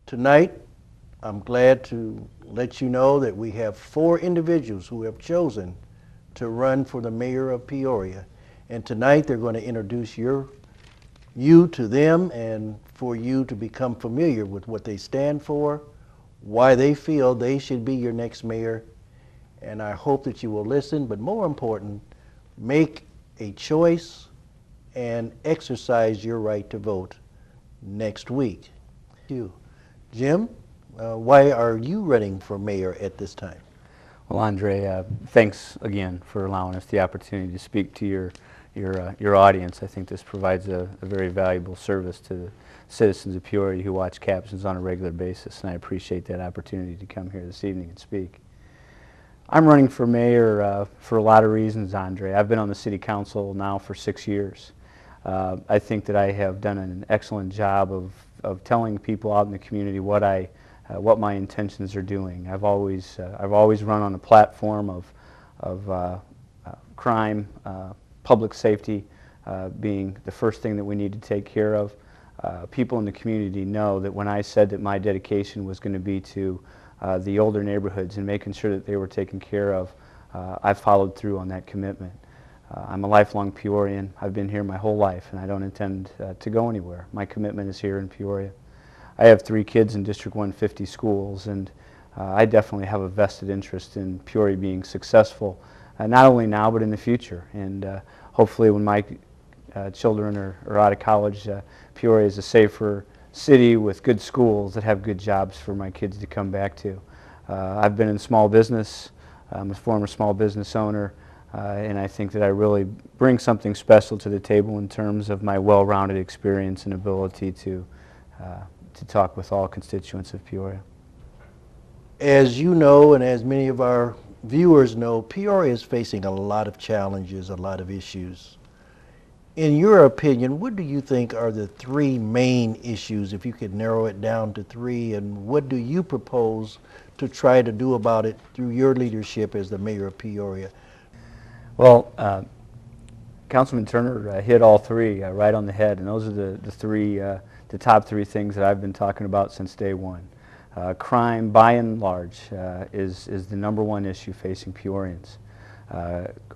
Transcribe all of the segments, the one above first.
Tonight, I'm glad to let you know that we have 4 individuals who have chosen to run for the mayor of Peoria. And tonight they're going to introduce you to them and for you to become familiar with what they stand for, why they feel they should be your next mayor. And I hope that you will listen, but more important, make a choice and exercise your right to vote next week. Jim, why are you running for mayor at this time? Well, Andre, thanks again for allowing us the opportunity to speak to your audience. I think this provides a very valuable service to the citizens of Peoria who watch Captions on a regular basis, and I appreciate that opportunity to come here this evening and speak. I'm running for mayor for a lot of reasons, Andre. I've been on the city council now for 6 years. I think that I have done an excellent job of telling people out in the community what my intentions are doing. I've always run on a platform of crime, public safety being the first thing that we need to take care of. People in the community know that when I said that my dedication was going to be to the older neighborhoods and making sure that they were taken care of, I followed through on that commitment. I'm a lifelong Peorian. I've been here my whole life, and I don't intend to go anywhere. My commitment is here in Peoria. I have 3 kids in District 150 schools, and I definitely have a vested interest in Peoria being successful, not only now but in the future. And hopefully when my children are out of college, Peoria is a safer city with good schools that have good jobs for my kids to come back to. I've been in small business. I'm a former small business owner, and I think that I really bring something special to the table in terms of my well-rounded experience and ability to talk with all constituents of Peoria. As you know, and as many of our viewers know, Peoria is facing a lot of challenges, a lot of issues. In your opinion, what do you think are the 3 main issues, if you could narrow it down to 3, and what do you propose to try to do about it through your leadership as the mayor of Peoria? Well, Councilman Turner hit all 3 right on the head, and those are the top 3 things that I've been talking about since day one. Crime, by and large, is the #1 issue facing Peorians.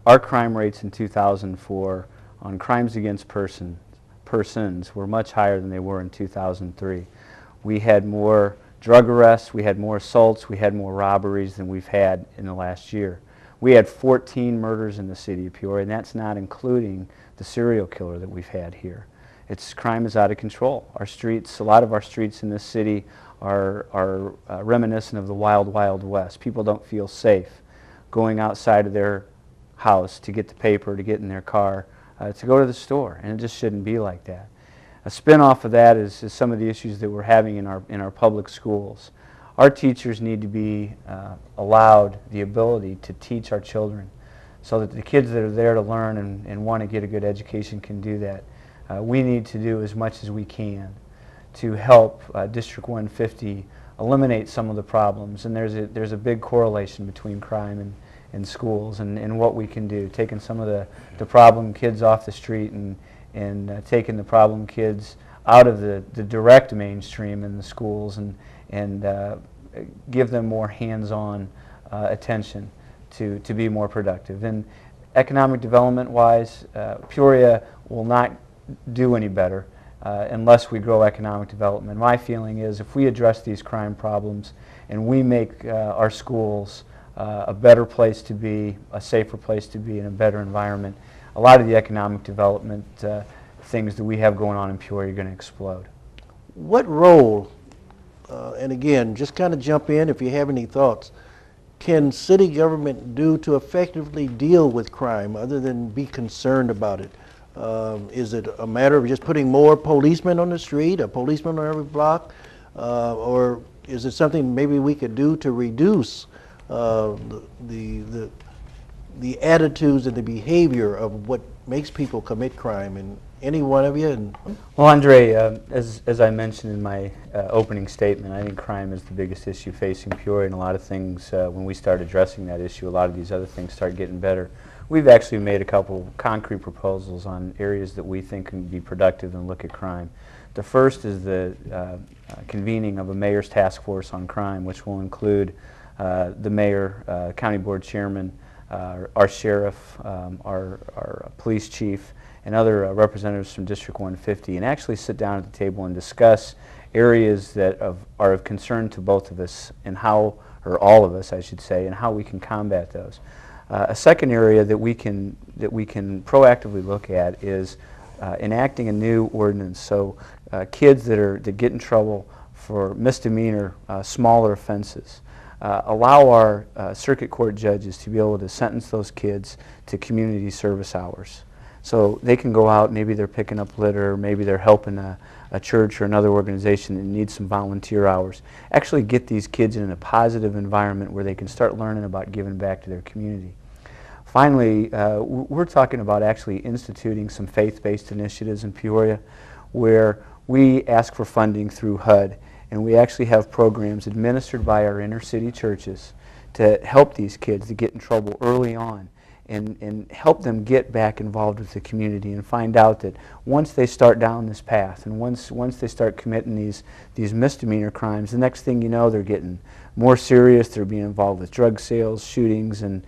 Our crime rates in 2004 on crimes against persons were much higher than they were in 2003. We had more drug arrests, we had more assaults, we had more robberies than we've had in the last year. We had 14 murders in the city of Peoria, and that's not including the serial killer that we've had here. Crime is out of control. Our streets, a lot of our streets in this city are reminiscent of the wild, wild west. People don't feel safe going outside of their house to get the paper, to get in their car, to go to the store, and it just shouldn't be like that. A spin-off of that is some of the issues that we're having in our public schools. Our teachers need to be allowed the ability to teach our children so that the kids that are there to learn and want to get a good education can do that. We need to do as much as we can to help District 150 eliminate some of the problems, and there's a big correlation between crime and schools and what we can do, taking some of the problem kids off the street and taking the problem kids out of the direct mainstream in the schools and give them more hands-on attention to be more productive. And economic development wise, Peoria will not do any better unless we grow economic development. My feeling is if we address these crime problems and we make our schools a better place to be, a safer place to be, and a better environment, a lot of the economic development things that we have going on in Peoria are going to explode. What role, and again, just kind of jump in if you have any thoughts, can city government do to effectively deal with crime other than be concerned about it? Is it a matter of just putting more policemen on the street, a policeman on every block, or is it something maybe we could do to reduce the attitudes and the behavior of what makes people commit crime? And any one of you? Well, Andre, as I mentioned in my opening statement, I think crime is the biggest issue facing Peoria, and a lot of things, when we start addressing that issue, a lot of these other things start getting better. We've actually made a couple concrete proposals on areas that we think can be productive and look at crime. The first is the convening of a mayor's task force on crime, which will include the mayor, county board chairman, our sheriff, our police chief, and other representatives from District 150, and actually sit down at the table and discuss areas that are of concern to both of us, and how, or all of us I should say, and how we can combat those. A second area that we can proactively look at is enacting a new ordinance. So kids that get in trouble for misdemeanor, smaller offenses, allow our circuit court judges to be able to sentence those kids to community service hours. So they can go out, maybe they're picking up litter, maybe they're helping a church or another organization that needs some volunteer hours. Actually get these kids in a positive environment where they can start learning about giving back to their community. Finally, we're talking about actually instituting some faith-based initiatives in Peoria where we ask for funding through HUD, and we actually have programs administered by our inner city churches to help these kids to get in trouble early on and help them get back involved with the community and find out that once they start down this path and once they start committing these misdemeanor crimes, the next thing you know they're getting more serious, they're being involved with drug sales, shootings, and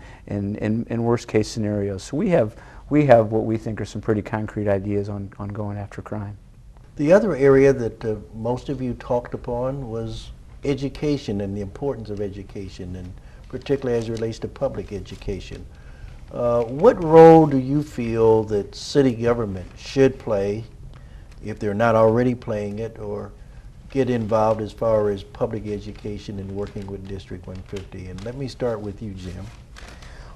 worst case scenarios. So we have what we think are some pretty concrete ideas on going after crime. The other area that most of you talked upon was education and the importance of education, and particularly as it relates to public education. What role do you feel that city government should play, if they're not already playing it, or get involved as far as public education and working with District 150? And let me start with you, Jim.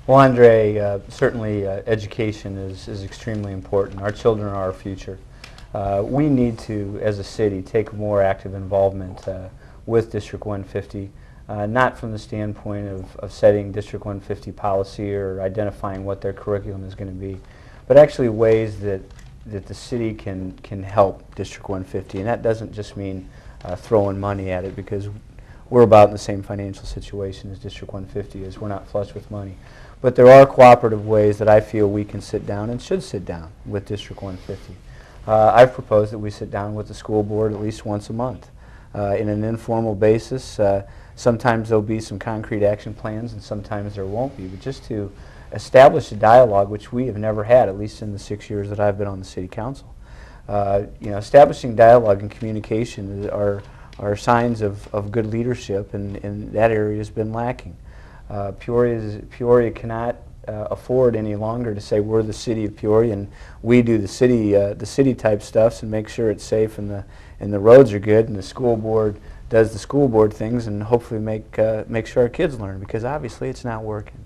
Well, Andre, certainly education is extremely important. Our children are our future. We need to, as a city, take more active involvement with District 150. Not from the standpoint of setting District 150 policy or identifying what their curriculum is going to be, but actually ways that the city can help District 150. And that doesn't just mean throwing money at it, because we're about in the same financial situation as District 150 is. We're not flush with money. But there are cooperative ways that I feel we can sit down and should sit down with District 150. I've proposed that we sit down with the school board at least once a month in an informal basis. Sometimes there'll be some concrete action plans and sometimes there won't be, but just to establish a dialogue, which we have never had, at least in the 6 years that I've been on the city council. Establishing dialogue and communication are signs of good leadership, and that area has been lacking. Peoria cannot afford any longer to say we're the city of Peoria and we do the city type stuffs and make sure it's safe and the roads are good, and the school board does the school board things and hopefully make sure our kids learn, because obviously it's not working.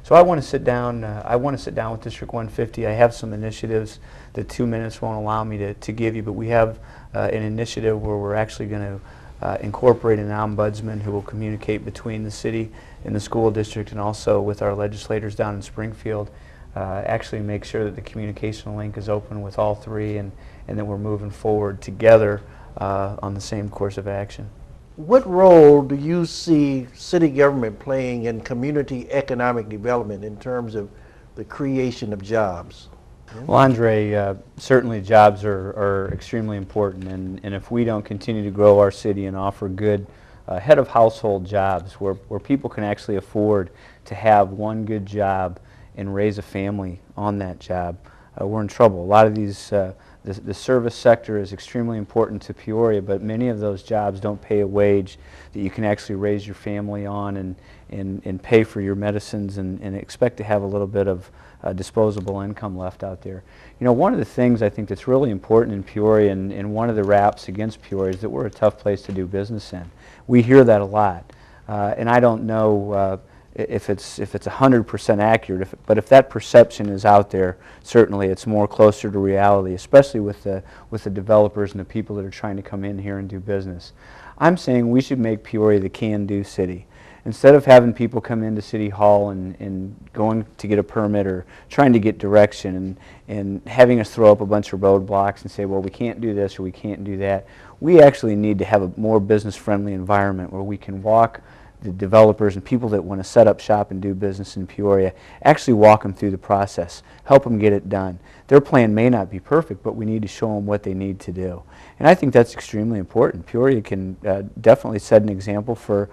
So I want to sit down. I want to sit down with District 150. I have some initiatives that 2 minutes won't allow me to give you, but we have an initiative where we're actually going to incorporate an ombudsman who will communicate between the city and the school district, and also with our legislators down in Springfield. Actually make sure that the communication link is open with all three, and that we're moving forward together on the same course of action. What role do you see city government playing in community economic development in terms of the creation of jobs? Well, Andre, certainly jobs are extremely important, and if we don't continue to grow our city and offer good head of household jobs where people can actually afford to have one good job and raise a family on that job, we're in trouble. A lot of these the service sector is extremely important to Peoria, but many of those jobs don't pay a wage that you can actually raise your family on and pay for your medicines and expect to have a little bit of disposable income left out there. You know, one of the things I think that's really important in Peoria, and one of the raps against Peoria, is that we're a tough place to do business in. We hear that a lot, and I don't know if it's 100% accurate, but if that perception is out there, certainly it's more closer to reality, especially with the developers and the people that are trying to come in here and do business. I'm saying we should make Peoria the can-do city. Instead of having people come into City Hall and going to get a permit or trying to get direction and having us throw up a bunch of roadblocks and say, well, we can't do this or we can't do that, we actually need to have a more business-friendly environment where we can walk the developers and people that want to set up shop and do business in Peoria, actually walk them through the process, help them get it done. Their plan may not be perfect, but we need to show them what they need to do. And I think that's extremely important. Peoria can definitely set an example for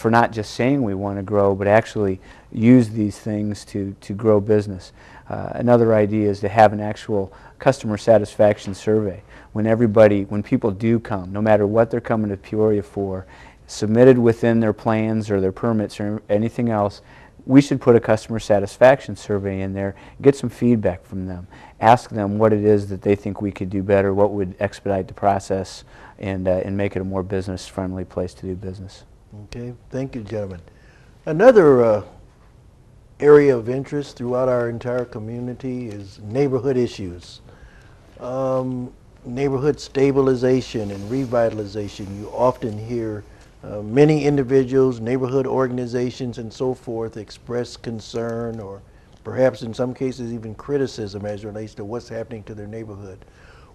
not just saying we want to grow, but actually use these things to grow business. Another idea is to have an actual customer satisfaction survey. When people do come, no matter what they're coming to Peoria for, submitted within their plans or their permits or anything else, we should put a customer satisfaction survey in there, get some feedback from them, ask them what it is that they think we could do better, what would expedite the process, and make it a more business-friendly place to do business. Okay, thank you, gentlemen. Another area of interest throughout our entire community is neighborhood issues. Neighborhood stabilization and revitalization. You often hear many individuals, neighborhood organizations, and so forth express concern, or perhaps in some cases even criticism as it relates to what's happening to their neighborhood.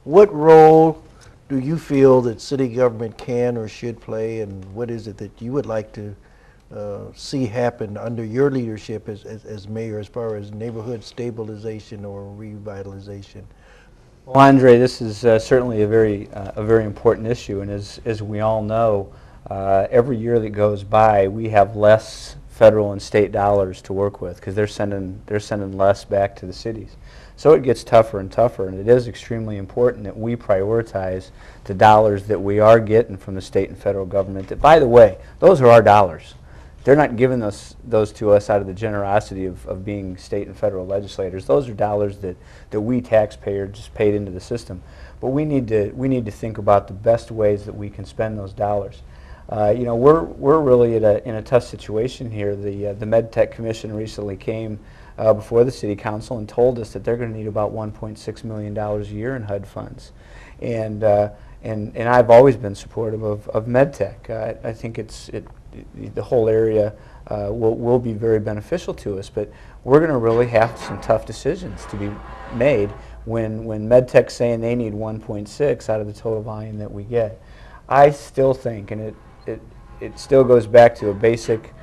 What role do you feel that city government can or should play, and what is it that you would like to see happen under your leadership as mayor as far as neighborhood stabilization or revitalization? Well, Andre, this is certainly a very important issue, and as we all know, every year that goes by, we have less federal and state dollars to work with because they're sending less back to the cities. So it gets tougher and tougher, and it is extremely important that we prioritize the dollars that we are getting from the state and federal government. That, by the way, those are our dollars. They're not giving those to us out of the generosity of being state and federal legislators. Those are dollars that we taxpayers just paid into the system. But we need to think about the best ways that we can spend those dollars. You know, we're really in a tough situation here. The MedTech Commission recently came before the City Council and told us that they're going to need about $1.6 million a year in HUD funds, and I've always been supportive of MedTech. I think the whole area will be very beneficial to us, but we're going to really have some tough decisions to be made when MedTech's saying they need 1.6 out of the total volume that we get. I still think, and it still goes back to a basic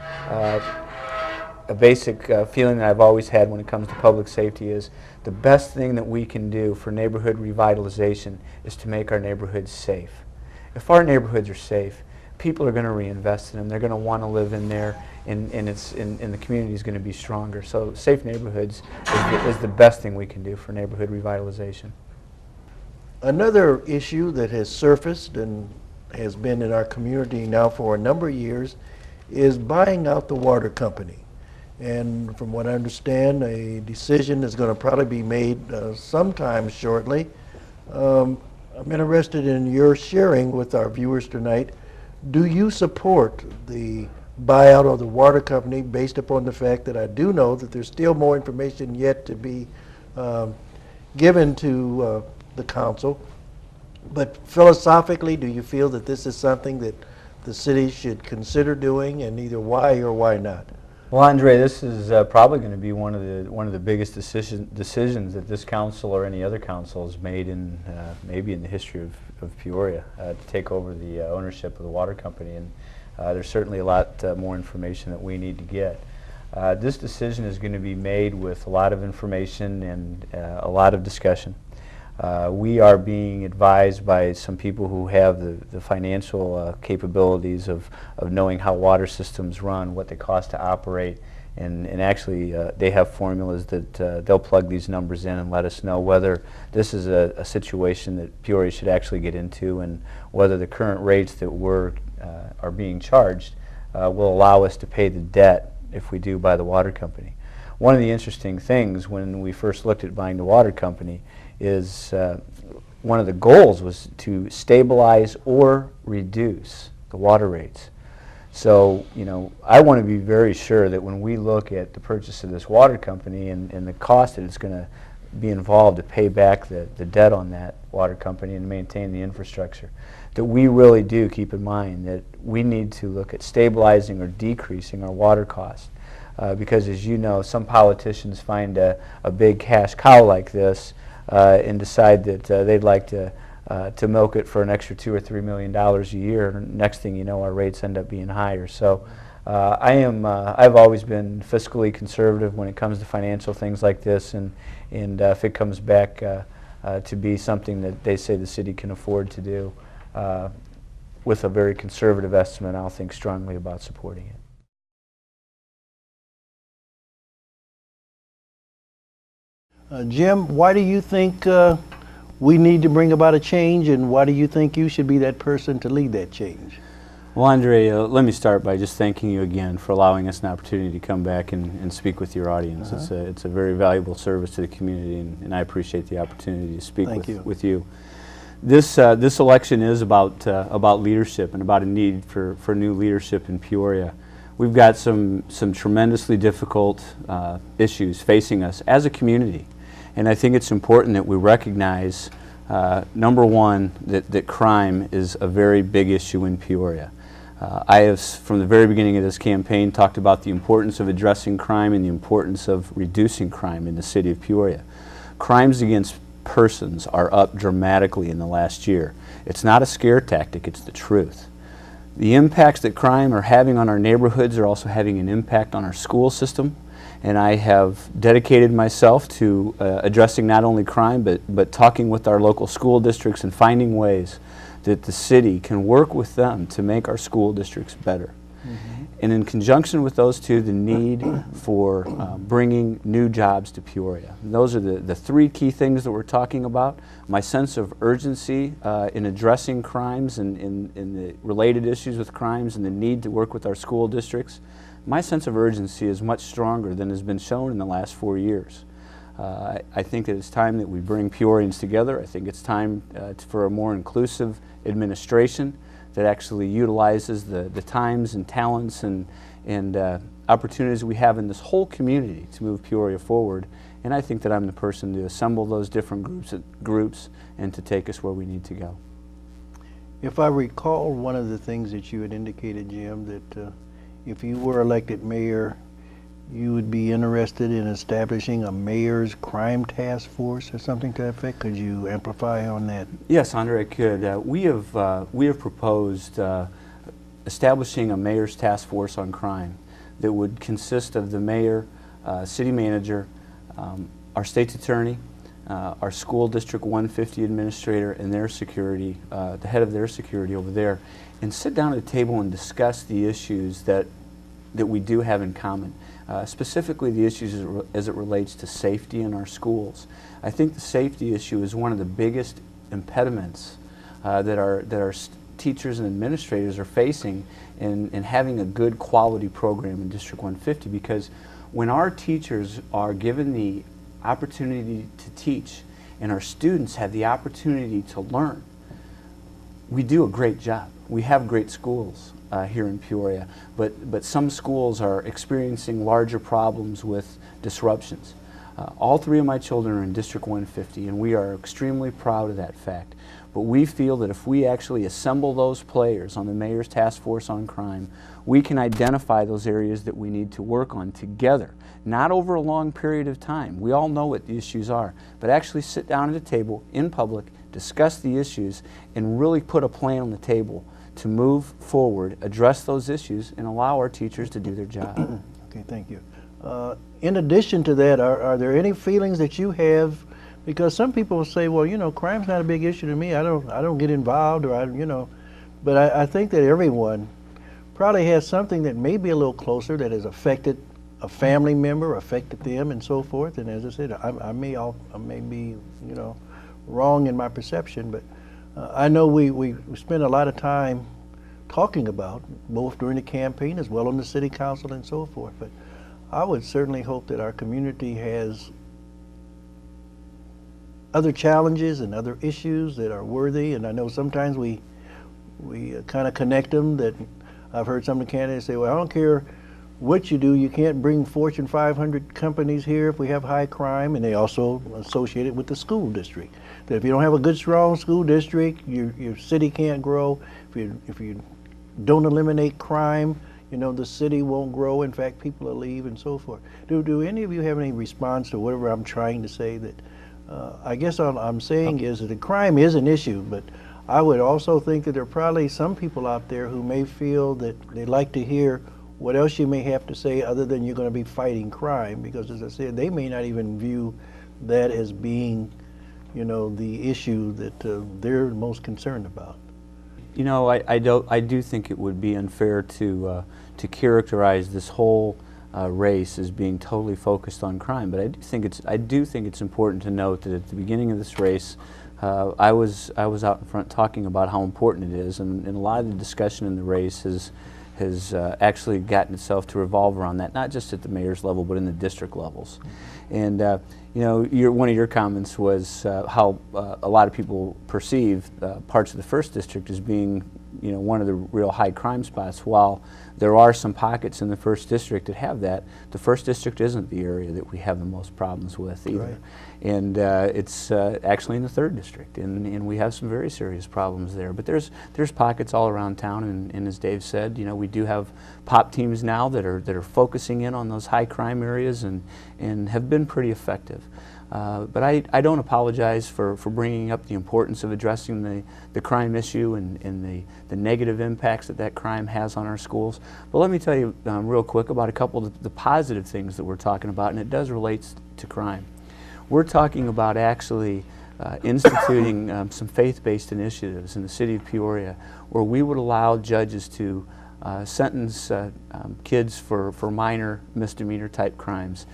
feeling that I've always had when it comes to public safety, is the best thing that we can do for neighborhood revitalization is to make our neighborhoods safe. If our neighborhoods are safe, people are going to reinvest in them. They're going to want to live in there, and the community is going to be stronger. So safe neighborhoods is the best thing we can do for neighborhood revitalization. Another issue that has surfaced and has been in our community now for a number of years is buying out the water company. And from what I understand, a decision is going to probably be made sometime shortly. I'm interested in your sharing with our viewers tonight. Do you support the buyout of the water company based upon the fact that I do know that there's still more information yet to be given to the council? But philosophically, do you feel that this is something that the city should consider doing, and either why or why not? Well, Andre, this is probably going to be one of the biggest decisions that this council or any other council has made in maybe in the history of Peoria, to take over the ownership of the water company. And there's certainly a lot more information that we need to get. This decision is going to be made with a lot of information and a lot of discussion. We are being advised by some people who have the financial capabilities of knowing how water systems run, what they cost to operate, and actually they have formulas that they'll plug these numbers in and let us know whether this is a situation that Peoria should actually get into, and whether the current rates that are being charged will allow us to pay the debt if we do buy the water company. One of the interesting things when we first looked at buying the water company is one of the goals was to stabilize or reduce the water rates. So, you know, I want to be very sure that when we look at the purchase of this water company and the cost that it's going to be involved to pay back the debt on that water company and maintain the infrastructure, that we really do keep in mind that we need to look at stabilizing or decreasing our water costs. Because as you know, some politicians find a big cash cow like this and decide that they'd like to milk it for an extra $2 or $3 million a year. And next thing you know, our rates end up being higher. So I've always been fiscally conservative when it comes to financial things like this, and if it comes back to be something that they say the city can afford to do, with a very conservative estimate, I'll think strongly about supporting it. Jim, why do you think we need to bring about a change, and why do you think you should be that person to lead that change? Well, Andre, let me start by just thanking you again for allowing us an opportunity to come back and speak with your audience. It's a very valuable service to the community, and I appreciate the opportunity to speak with you. This election is about leadership and about a need for new leadership in Peoria. We've got some tremendously difficult issues facing us as a community, and I think it's important that we recognize, number one, that crime is a very big issue in Peoria. I have, from the very beginning of this campaign, talked about the importance of addressing crime and the importance of reducing crime in the city of Peoria. Crimes against persons are up dramatically in the last year. It's not a scare tactic, it's the truth. The impacts that crime are having on our neighborhoods are also having an impact on our school system, and I have dedicated myself to addressing not only crime but talking with our local school districts and finding ways that the city can work with them to make our school districts better. And in conjunction with those two, the need for bringing new jobs to Peoria. And those are the three key things that we're talking about. My sense of urgency in addressing crimes and in the related issues with crimes and the need to work with our school districts. My sense of urgency is much stronger than has been shown in the last 4 years. I think that it's time that we bring Peorians together. I think it's time for a more inclusive administration that actually utilizes the times and talents and opportunities we have in this whole community to move Peoria forward. And I think that I'm the person to assemble those different groups and to take us where we need to go. If I recall, one of the things that you had indicated, Jim, that if you were elected mayor, you would be interested in establishing a mayor's crime task force or something to that effect. Could you amplify on that? Yes, Andre, I could. We have proposed establishing a mayor's task force on crime that would consist of the mayor, city manager, our state's attorney, our school district 150 administrator, and their security, the head of their security over there, and sit down at a table and discuss the issues that we do have in common. Specifically the issues as it relates to safety in our schools. I think the safety issue is one of the biggest impediments that our teachers and administrators are facing in having a good quality program in District 150, because when our teachers are given the opportunity to teach and our students have the opportunity to learn, we do a great job. We have great schools here in Peoria, but some schools are experiencing larger problems with disruptions. All three of my children are in District 150, and we are extremely proud of that fact. But we feel that if we actually assemble those players on the Mayor's Task Force on Crime, we can identify those areas that we need to work on together, not over a long period of time. We all know what the issues are, but actually sit down at a table in public, discuss the issues, and really put a plan on the table to move forward, address those issues, and allow our teachers to do their job. Okay, thank you. In addition to that, are there any feelings that you have? Because some people will say, well, you know, crime's not a big issue to me. I don't get involved, or but I think that everyone probably has something that may be a little closer that has affected a family member, affected them, and so forth. And as I said, I may be, wrong in my perception, but I know we spent a lot of time talking about, both during the campaign as well on the city council and so forth. But I would certainly hope that our community has other challenges and other issues that are worthy. And I know sometimes we kind of connect them. That I've heard some of the candidates say, well, I don't care what you do, you can't bring Fortune 500 companies here if we have high crime. And they also associate it with the school district. That if you don't have a good, strong school district, your city can't grow. If you don't eliminate crime, the city won't grow. In fact, people will leave and so forth. Do any of you have any response to whatever I'm trying to say? That I guess all I'm saying is that the crime is an issue, but I would also think that there are probably some people out there who may feel that they'd like to hear what else you may have to say other than you're going to be fighting crime, because as I said, they may not even view that as being, you know, the issue that they're most concerned about. You know, I do think it would be unfair to characterize this whole race as being totally focused on crime, but I do think it's important to note that at the beginning of this race, I was out in front talking about how important it is, and a lot of the discussion in the race has actually gotten itself to revolve around that, not just at the mayor's level, but in the district levels. And you know, one of your comments was how a lot of people perceive parts of the first district as being, you know, one of the real high crime spots. While there are some pockets in the first district that have that, the first district isn't the area that we have the most problems with either. Right. And it's actually in the third district, and we have some very serious problems there. But there's pockets all around town, and as Dave said, you know, we do have pop teams now that are focusing in on those high crime areas and have been pretty effective. But I don't apologize for bringing up the importance of addressing the crime issue and the negative impacts that crime has on our schools. But let me tell you real quick about a couple of the positive things that we're talking about, and it does relate to crime. We're talking about actually instituting some faith-based initiatives in the city of Peoria where we would allow judges to sentence kids for minor misdemeanor type crimes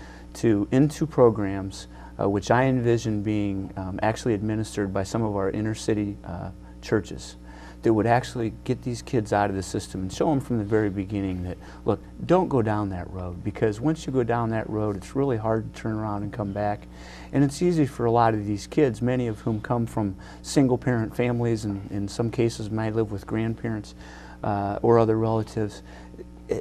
into programs which I envision being actually administered by some of our inner city churches that would actually get these kids out of the system and show them from the very beginning that, look, don't go down that road, because once you go down that road, it's really hard to turn around and come back. And it's easy for a lot of these kids, many of whom come from single parent families and in some cases might live with grandparents or other relatives.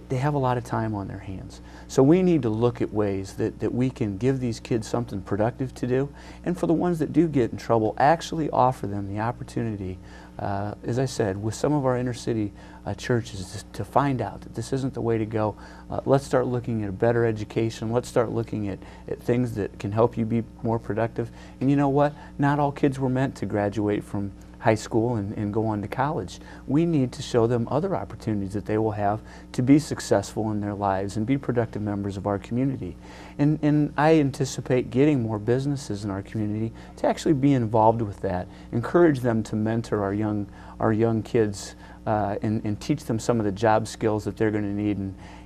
They have a lot of time on their hands. So we need to look at ways that we can give these kids something productive to do, and for the ones that do get in trouble, actually offer them the opportunity, as I said, with some of our inner city churches to find out that this isn't the way to go. Let's start looking at a better education. Let's start looking at things that can help you be more productive. And you know what? Not all kids were meant to graduate from high school and go on to college. We need to show them other opportunities that they will have to be successful in their lives and be productive members of our community. And I anticipate getting more businesses in our community to actually be involved with that, encourage them to mentor our young kids and teach them some of the job skills that they're going to need.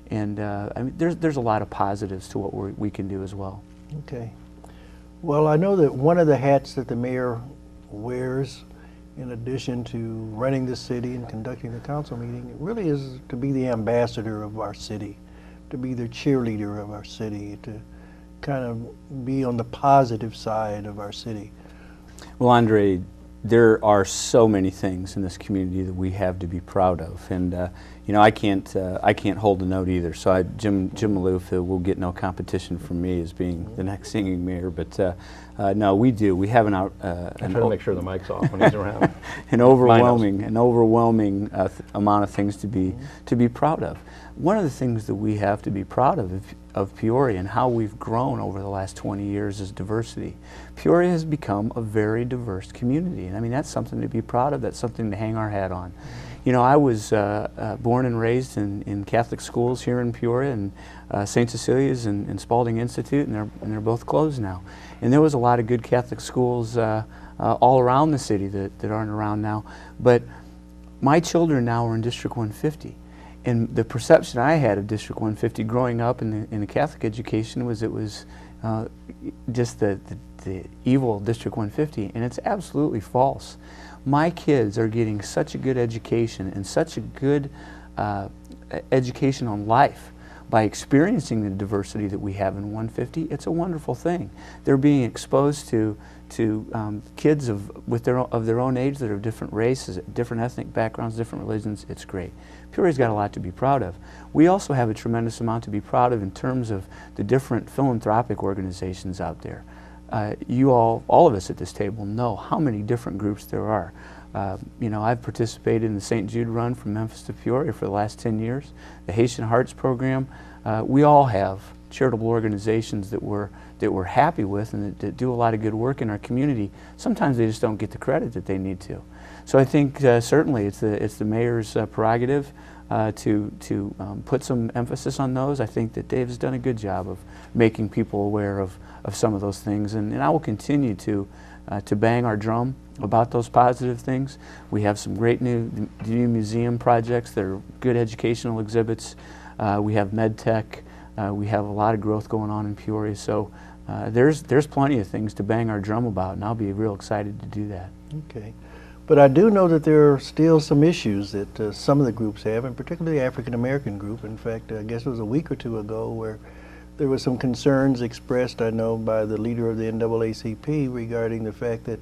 And I mean, there's a lot of positives to what we can do as well. Okay. Well, I know that one of the hats that the mayor wears, in addition to running the city and conducting the council meeting, it really is to be the ambassador of our city, to be the cheerleader of our city, to kind of be on the positive side of our city. Well, Andre, there are so many things in this community that we have to be proud of, and you know, I can't hold a note either. So Jim Maloof will get no competition from me as being the next singing mayor. But no, we do. We have I'm trying to make sure the mic's off when he's around. an overwhelming amount of things to be proud of. One of the things that we have to be proud of Peoria and how we've grown over the last 20 years is diversity. Peoria has become a very diverse community, and I mean, that's something to be proud of. That's something to hang our hat on. You know, I was born and raised in Catholic schools here in Peoria, and St. Cecilia's and Spalding Institute, and they're both closed now. And there was a lot of good Catholic schools all around the city that aren't around now. But my children now are in District 150. And the perception I had of District 150 growing up in the Catholic education was it was just the evil District 150, and it's absolutely false. My kids are getting such a good education and such a good education on life by experiencing the diversity that we have in 150. It's a wonderful thing. They're being exposed to kids of their own age that are of different races, different ethnic backgrounds, different religions. It's great. Peoria's got a lot to be proud of. We also have a tremendous amount to be proud of in terms of the different philanthropic organizations out there. You all of us at this table know how many different groups there are. You know, I've participated in the St. Jude Run from Memphis to Peoria for the last 10 years, the Haitian Hearts program. We all have charitable organizations that we're happy with and that do a lot of good work in our community. Sometimes they just don't get the credit that they need to. So I think certainly it's the mayor's prerogative to put some emphasis on those. I think that Dave has done a good job of making people aware of some of those things, and I will continue to bang our drum about those positive things. We have some great new museum projects that are good educational exhibits. We have med tech. We have a lot of growth going on in Peoria, so there's plenty of things to bang our drum about, and I'll be real excited to do that. Okay. But I do know that there are still some issues that some of the groups have, and particularly the African American group. In fact, I guess it was a week or two ago where there were some concerns expressed, I know, by the leader of the NAACP regarding the fact that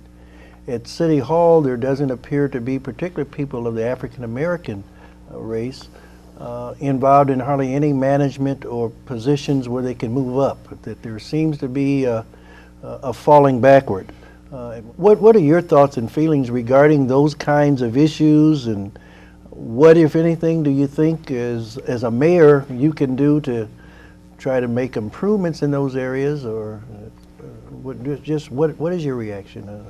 at City Hall there doesn't appear to be particular people of the African American race involved in hardly any management or positions where they can move up, that there seems to be a falling backward. What are your thoughts and feelings regarding those kinds of issues, and what, if anything, do you think as a mayor you can do to try to make improvements in those areas, or what is your reaction?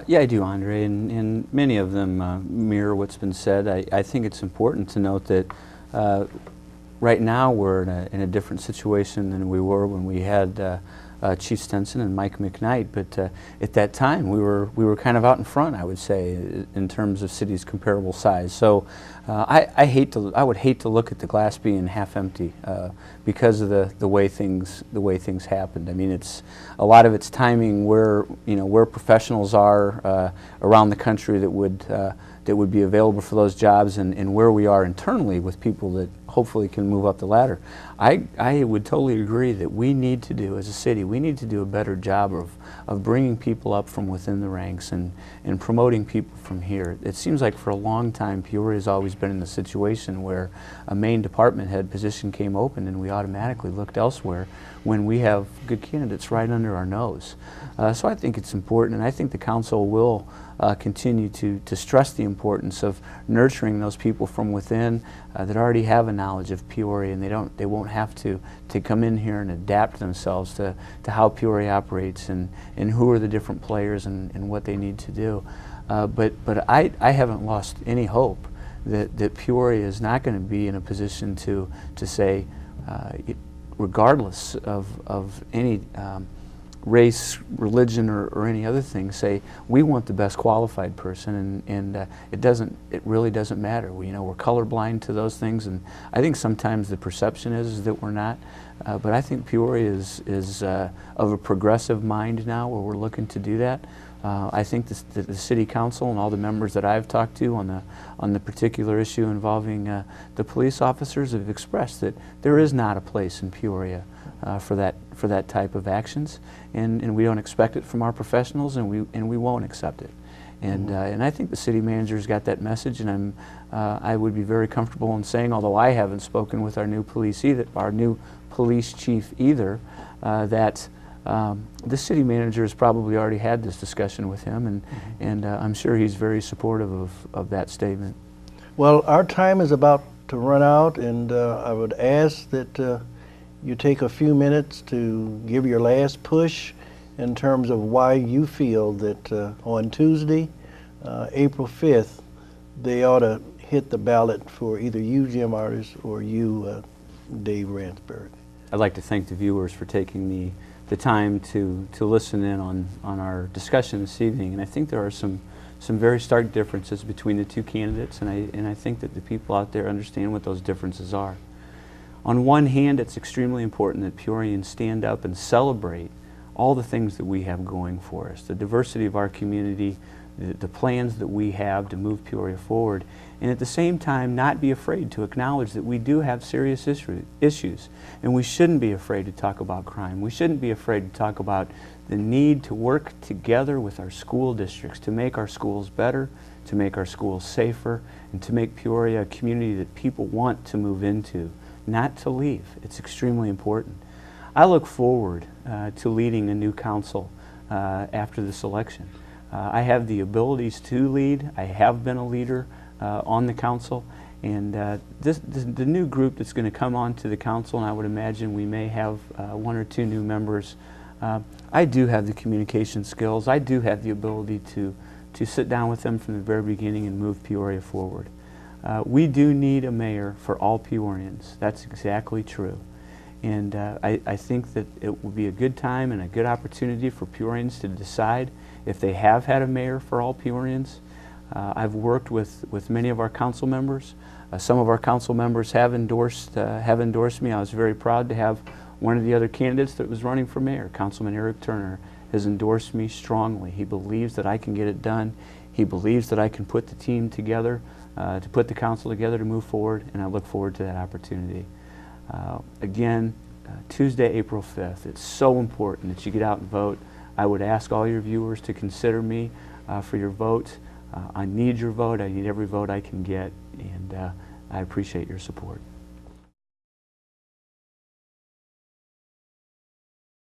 Yeah, I do, Andre, and many of them mirror what's been said. I think it's important to note that right now we're in a different situation than we were when we had Chief Stenson and Mike McKnight, but at that time we were kind of out in front, I would say, in terms of cities comparable size. So I would hate to look at the glass being half empty because of the way things happened. I mean, it's a lot of it's timing where professionals are around the country that would be available for those jobs, and where we are internally with people that hopefully can move up the ladder. I would totally agree that we need to do, as a city, we need to do a better job of bringing people up from within the ranks and promoting people from here. It seems like for a long time Peoria has always been in the situation where a main department head position came open and we automatically looked elsewhere when we have good candidates right under our nose. So I think it's important, and I think the council will continue to stress the importance of nurturing those people from within that already have a knowledge of Peoria, and they won't have to come in here and adapt themselves to how Peoria operates and who are the different players and what they need to do. But I haven't lost any hope that Peoria is not going to be in a position to say, regardless of any race, religion, or any other thing, say we want the best qualified person, and it really doesn't matter. We're colorblind to those things, and I think sometimes the perception is that we're not. But I think Peoria is of a progressive mind now, where we're looking to do that. I think the City Council and all the members that I've talked to on the particular issue involving the police officers have expressed that there is not a place in Peoria for that type of actions, and we don't expect it from our professionals, and we won't accept it. And I think the city manager's got that message, and I would be very comfortable in saying, although I haven't spoken with our new police chief either, that the city manager has probably already had this discussion with him, and I'm sure he's very supportive of that statement. Well, our time is about to run out, and I would ask that you take a few minutes to give your last push in terms of why you feel that on Tuesday, April 5th, they ought to hit the ballot for either you, Jim Ardis, or you, Dave Ransberg. I'd like to thank the viewers for taking the time to listen in on our discussion this evening, and I think there are some very stark differences between the two candidates, and I think that the people out there understand what those differences are. On one hand, it's extremely important that Peorians stand up and celebrate all the things that we have going for us, the diversity of our community, the plans that we have to move Peoria forward, and at the same time not be afraid to acknowledge that we do have serious issues, and we shouldn't be afraid to talk about crime. We shouldn't be afraid to talk about the need to work together with our school districts to make our schools better, to make our schools safer, and to make Peoria a community that people want to move into, not to leave. It's extremely important. I look forward to leading a new council after this election. I have the abilities to lead. I have been a leader on the council, and the new group that's going to come on to the council, and I would imagine we may have 1 or 2 new members. I do have the communication skills. I do have the ability to sit down with them from the very beginning and move Peoria forward. We do need a mayor for all Peorians. That's exactly true. And I think that it will be a good time and a good opportunity for Peorians to decide if they have had a mayor for all Peorians. I've worked with many of our council members. Some of our council members have endorsed me. I was very proud to have one of the other candidates that was running for mayor, Councilman Eric Turner, has endorsed me strongly. He believes that I can get it done. He believes that I can put the team together, to put the council together to move forward, and I look forward to that opportunity. Again, Tuesday, April 5th. It's so important that you get out and vote. I would ask all your viewers to consider me for your vote. I need your vote. I need every vote I can get, and I appreciate your support.